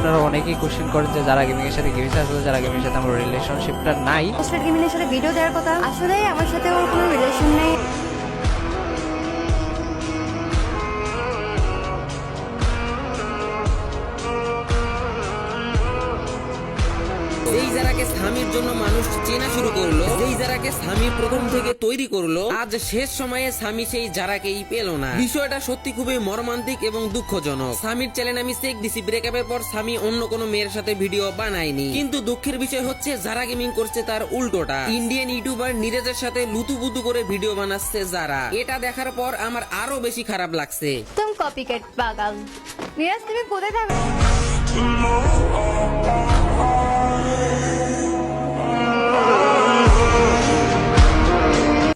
আপনারা অনেকেই কোশ্চেন করেন যে যারা গেমিং এর সাথে গেমিং আসলে যারা গেমিং এর সাথে আমার রিলেশনশিপটা নাই। পোস্টেড গেমিং এর সাথে ভিডিও দেওয়ার কথা, আসলে আমার সাথে ওর কোনো রিলেশন নেই। যেই যারাকে স্বামীর জন্য মানুষ চেনা শুরু করলো, যেই যারাকে স্বামী প্রথম থেকে তৈরি করলো, আজ শেষ সময়ে স্বামী সেই যারাকেই পেল না। বিষয়টা সত্যি খুবই মর্মান্তিক এবং দুঃখজনক। স্বামীর চ্যানেল আমি চেক দিছি, ব্রেকআপের পর স্বামী অন্য কোনো মেয়ের সাথে ভিডিও বানায়নি। কিন্তু দুঃখের বিষয় হচ্ছে যারা গেমিং করছে তার উল্টোটা। ইন্ডিয়ান ইউটিউবার নিরেজের সাথে লুতুপুতু করে ভিডিও বানাচ্ছে যারা। এটা দেখার পর আমার আরো বেশি খারাপ লাগছে। তুমি কপিক্যাট পাগল। নিরাজ, তুমি কোথায় থাকো?